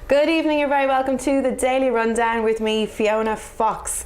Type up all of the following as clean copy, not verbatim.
Good evening, you're very welcome to the Daily Rundown with me, Fiona Fox.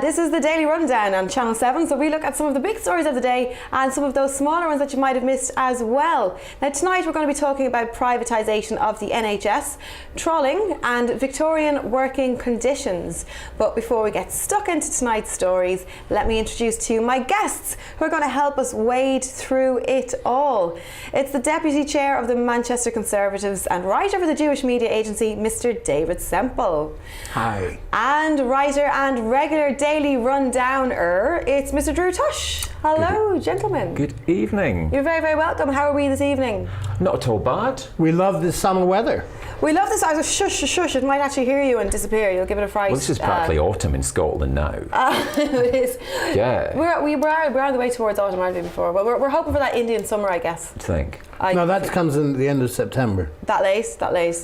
This is the Daily Rundown on Channel 7, so we look at some of the big stories of the day and some of those smaller ones that you might have missed as well. Now tonight we're going to be talking about privatisation of the NHS, trawling and Victorian working conditions. But before we get stuck into tonight's stories, let me introduce to you my guests who are going to help us wade through it all. It's the Deputy Chair of the Manchester Conservatives and writer for the Jewish media agency, Mr. David Semple. Hi. And writer and regular Daily Rundowner, it's Mr. Drew Tosh. Hello, gentlemen. Good evening. You're very, very welcome. How are we this evening? Not at all bad. We love the summer weather. We love this. I was shush, shush, shush. It might actually hear you and disappear. You'll give it a fright. Well, this is practically autumn in Scotland now. It is. Yeah. We're on the way towards autumn, aren't we, before? Well, we're hoping for that Indian summer, I guess. I think. No, that comes in the end of September. That late,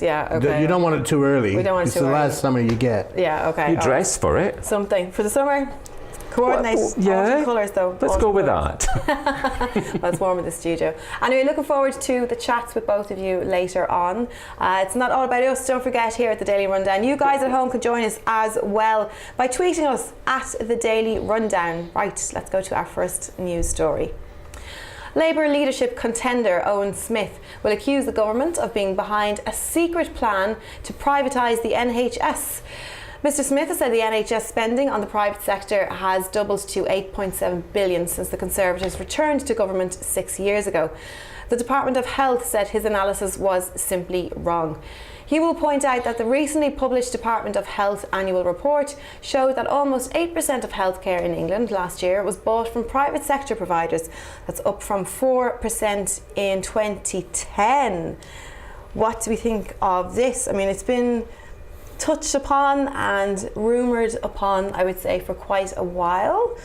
yeah, okay. You don't want it too early. We don't want it it's too the early. last summer you get. Yeah, okay. You dress for it. Something. For the summer, coordinate yeah. colours though. Let's go with that. Well, it's warm in the studio. Anyway, looking forward to the chats with both of you later on. It's not all about us. Don't forget, here at the Daily Rundown, you guys at home can join us as well by tweeting us at the Daily Rundown. Right, let's go to our first news story. Labour leadership contender Owen Smith will accuse the government of being behind a secret plan to privatise the NHS. Mr. Smith has said the NHS spending on the private sector has doubled to $8.7 billion since the Conservatives returned to government 6 years ago. The Department of Health said his analysis was simply wrong. He will point out that the recently published Department of Health annual report showed that almost 8% of healthcare in England last year was bought from private sector providers. That's up from 4% in 2010. What do we think of this? I mean, it's been touched upon and rumoured upon, I would say, for quite a while.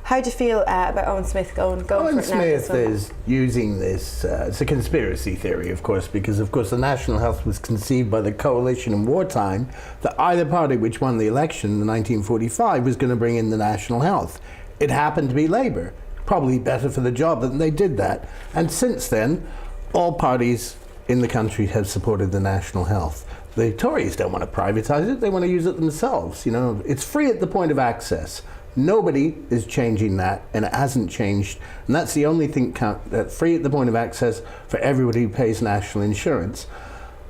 How do you feel about Owen Smith going for it now? Owen Smith is using this, it's a conspiracy theory, of course, because, of course, the National Health was conceived by the coalition in wartime that either party which won the election in 1945 was going to bring in the National Health. It happened to be Labour. Probably better for the job that they did that. And since then, all parties in the country have supported the National Health. The Tories don't want to privatise it, they want to use it themselves. You know, it's free at the point of access. Nobody is changing that, and it hasn't changed. And that's the only thing that's free at the point of access for everybody who pays national insurance.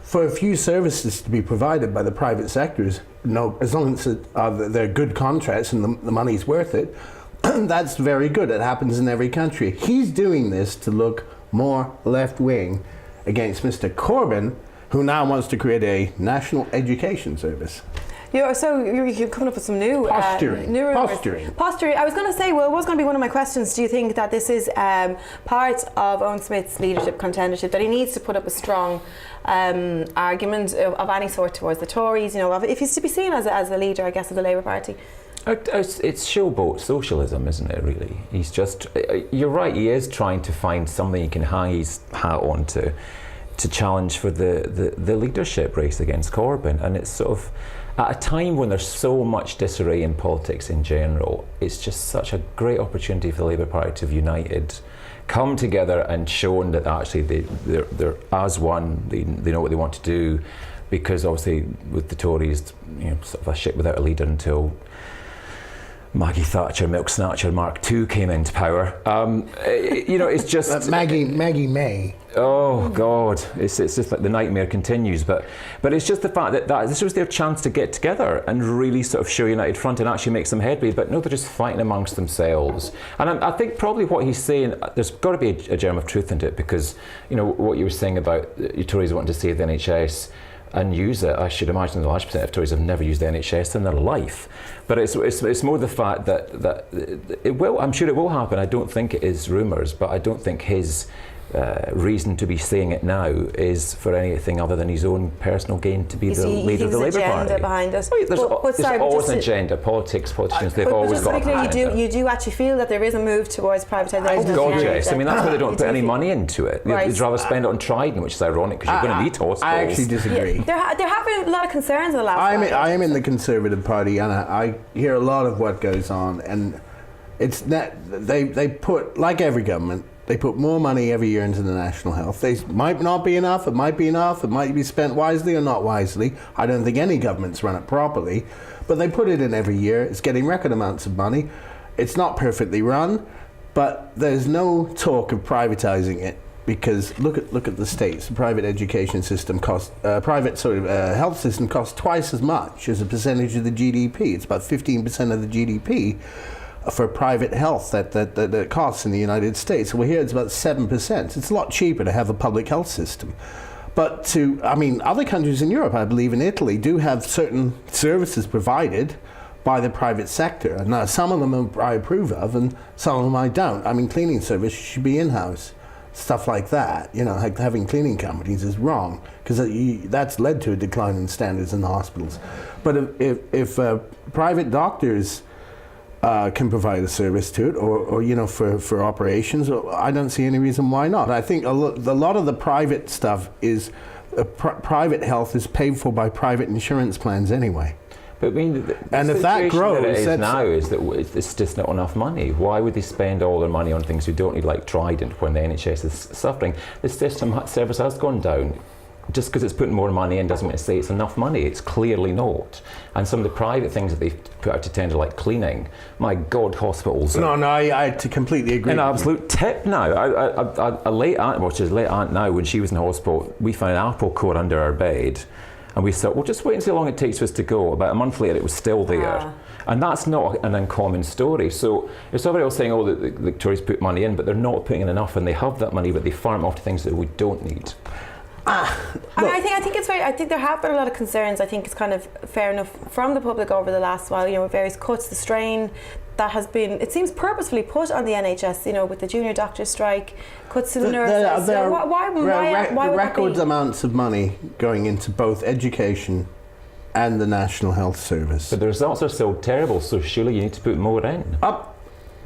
For a few services to be provided by the private sectors, no, as long as they're good contracts and the money's worth it, that's very good. It happens in every country. He's doing this to look more left-wing against Mr. Corbyn, who now wants to create a national education service. You're coming up with some new posturing. Posturing. I was going to say, well, it was going to be one of my questions. Do you think that this is part of Owen Smith's leadership contendership, that he needs to put up a strong argument of any sort towards the Tories? You know, if he's to be seen as a leader, I guess, of the Labour Party. It's showboat socialism, isn't it, really? He's just, you're right, he is trying to find something he can hang his hat on to challenge for the leadership race against Corbyn. And it's sort of, at a time when there's so much disarray in politics in general, it's just such a great opportunity for the Labour Party to have united, come together and shown that actually they're as one, they know what they want to do, because obviously with the Tories, you know, sort of a ship without a leader until Maggie Thatcher, Milk Snatcher Mark II came into power. You know, it's just Maggie May. Oh God, it's just like the nightmare continues. But it's just the fact that this was their chance to get together and really sort of show a united front and actually make some headway. But no, they're just fighting amongst themselves. And I think probably what he's saying, there's got to be a germ of truth in it, because you know what you were saying about the Tories wanting to save the NHS and use it. I should imagine the large percent of Tories have never used the NHS in their life. But it's more the fact that it will. I'm sure it will happen. I don't think it is rumours, but I don't think his reason to be saying it now is for anything other than his own personal gain to be the leader of the Labour Party. Behind us. There's always an agenda. Politicians, they've always got it. You do actually feel that there is a move towards privatisation. Oh God, yes. I mean, that's why they don't put any money into it. Right. They'd rather spend it on Trident, which is ironic because you're going to need hospitals. I actually disagree. Yeah, there have been a lot of concerns in the last I am in the Conservative Party, and I hear a lot of what goes on, and it's that they put, like every government, They put more money every year into the national health. They might not be enough, it might be enough, it might be spent wisely or not wisely. I don't think any government's run it properly, but they put it in every year. It's getting record amounts of money. It's not perfectly run, but there's no talk of privatizing it, because look at the States. The private education system health system costs twice as much as a percentage of the GDP. It's about 15% of the GDP for private health that it costs in the United States. Well, here it's about 7%. It's a lot cheaper to have a public health system. But other countries in Europe, I believe in Italy, do have certain services provided by the private sector. Now, some of them I approve of, and some of them I don't. Cleaning service should be in-house. Stuff like that, like having cleaning companies is wrong, because that's led to a decline in standards in the hospitals. But if private doctors can provide a service to it, or for operations, I don't see any reason why not. I think a lot of the private stuff is private health is paid for by private insurance plans anyway. But and if that grows, that it is now is that it's just not enough money. Why would they spend all their money on things we don't need, like Trident, when the NHS is suffering? The system service has gone down. Just because it's putting more money in doesn't mean to say it's enough money. It's clearly not. And some of the private things that they've put out to tender, like cleaning, my God, hospitals. No, I completely agree. An absolute tip now. A late aunt, which is late aunt now, when she was in hospital, we found an apple core under our bed. And we thought, well, just wait and see how long it takes for us to go. About a month later, it was still there. And that's not an uncommon story. So it's everybody else saying, oh, the Tories put money in, but they're not putting in enough, and they have that money, but they farm off to things that we don't need. I think it's very. I think there have been a lot of concerns. I think it's kind of fair enough from the public over the last while. With various cuts, the strain that has been, it seems, purposefully put on the NHS. With the junior doctor strike, cuts to the nurses. Why record amounts of money going into both education and the National Health Service. But the results are still terrible. So surely you need to put more in.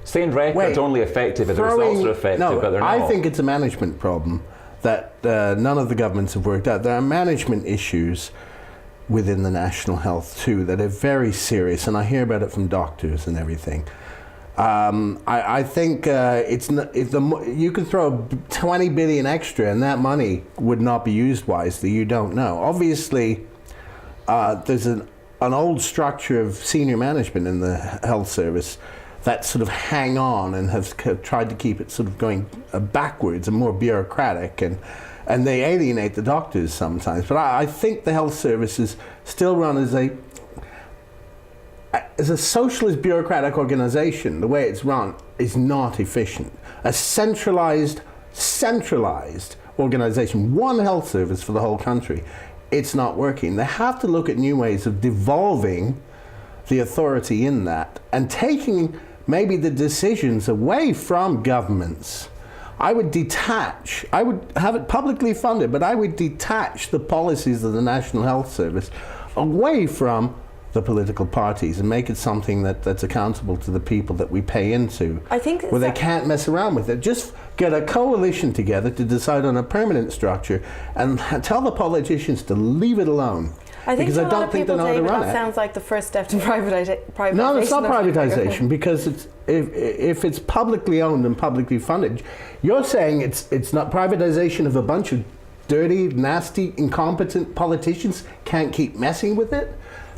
Saying records only effective if the results are effective, but they're not. I think it's a management problem that none of the governments have worked out. There are management issues within the national health too that are very serious, and I hear about it from doctors and everything. I think you could throw 20 billion extra, and that money would not be used wisely. You don't know. Obviously, there's an old structure of senior management in the health service that sort of hang on and have tried to keep it sort of going backwards and more bureaucratic, and they alienate the doctors sometimes. But I think the health service is still run as a socialist bureaucratic organization. The way it's run is not efficient. A centralized organization, one health service for the whole country, it's not working. They have to look at new ways of devolving the authority in that and taking maybe the decisions away from governments. I would have it publicly funded, but I would detach the policies of the National Health Service away from the political parties and make it something that's accountable to the people that we pay into. I think where they can't mess around with it. Just get a coalition together to decide on a permanent structure and tell the politicians to leave it alone. Because I don't think they know how to run it. That sounds like the first step to privatization. No, it's not privatization, because if it's publicly owned and publicly funded, you're saying it's not privatization of a bunch of dirty, nasty, incompetent politicians can't keep messing with it.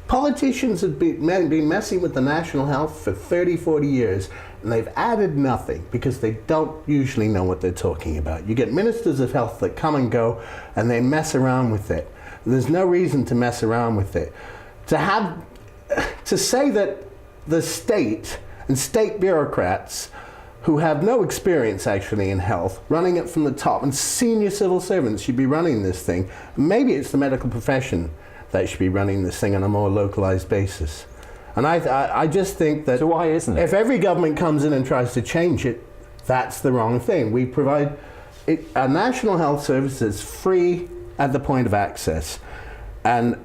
Politicians have been messing with the national health for 30, 40 years, and they've added nothing because they don't usually know what they're talking about. You get ministers of health that come and go, and they mess around with it. There's no reason to mess around with it. To say that the state and state bureaucrats who have no experience actually in health, running it from the top, and senior civil servants should be running this thing. Maybe it's the medical profession that should be running this thing on a more localized basis. And I just think that so why isn't it? If every government comes in and tries to change it, that's the wrong thing. We provide a national health service that's free at the point of access, and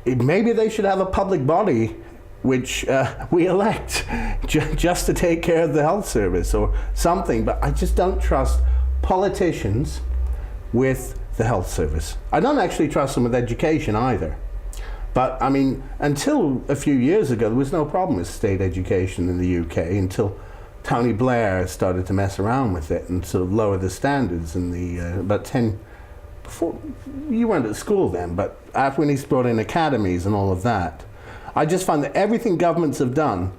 maybe they should have a public body which we elect just to take care of the health service or something. But I just don't trust politicians with the health service. I don't actually trust them with education either. But I mean, until a few years ago, there was no problem with state education in the UK until Tony Blair started to mess around with it and sort of lower the standards in the about 10 before you weren't at school then, but after when he's brought in academies and all of that, I just find that everything governments have done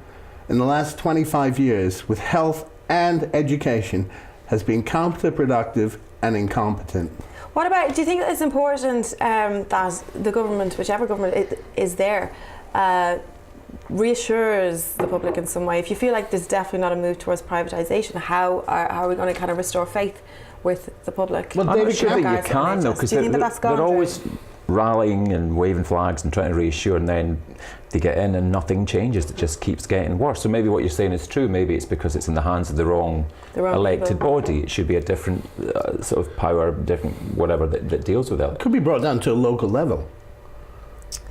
in the last 25 years with health and education has been counterproductive and incompetent. What about, do you think it's important that the government, whichever government is there, reassures the public in some way? If you feel like there's definitely not a move towards privatisation, how are we going to kind of restore faith with the public? Well, I'm not sure that you can, though, because they're always rallying and waving flags and trying to reassure, and then they get in and nothing changes. It just keeps getting worse. So maybe what you're saying is true. Maybe it's because it's in the hands of the wrong elected people. body. It should be a different sort of power, different whatever that deals with it. It could be brought down to a local level.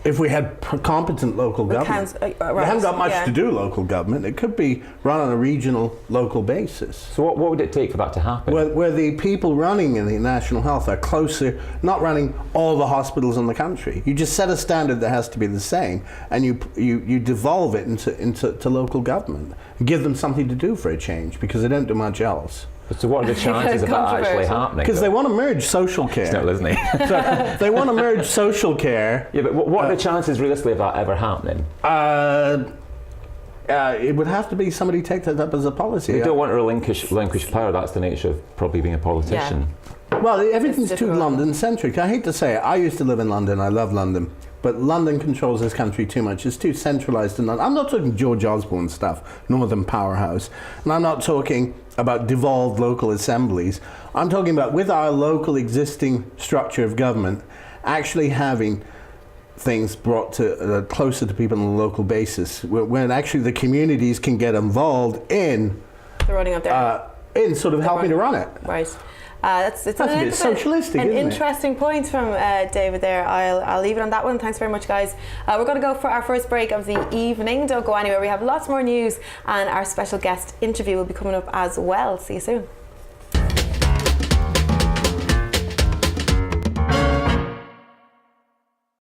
If we had competent local government. Right, we haven't got much to do, local government. It could be run on a regional, local basis. So what would it take for that to happen? Where the people running in the national health are closer, not running all the hospitals in the country. You just set a standard that has to be the same, and you devolve it into local government. Give them something to do for a change, because they don't do much else. So what are the chances of that actually happening? Because they want to merge social care. He's not listening. So they want to merge social care. Yeah, but what are the chances realistically of that ever happening? It would have to be somebody take that up as a policy. They don't want to relinquish power. That's the nature of probably being a politician. Yeah. Well, everything's too London-centric. I hate to say it. I used to live in London. I love London. But London controls this country too much. It's too centralised in London. I'm not talking George Osborne stuff, Northern Powerhouse. And I'm not talking about devolved local assemblies. I'm talking about, with our local existing structure of government, actually having things brought to closer to people on a local basis, when actually the communities can get involved in the running of their in sort of helping to run it. Right. It's a bit socialistic, an isn't it? interesting point from David there. I'll leave it on that one. Thanks very much, guys. We're going to go for our first break of the evening. Don't go anywhere. We have lots more news, and our special guest interview will be coming up as well. See you soon.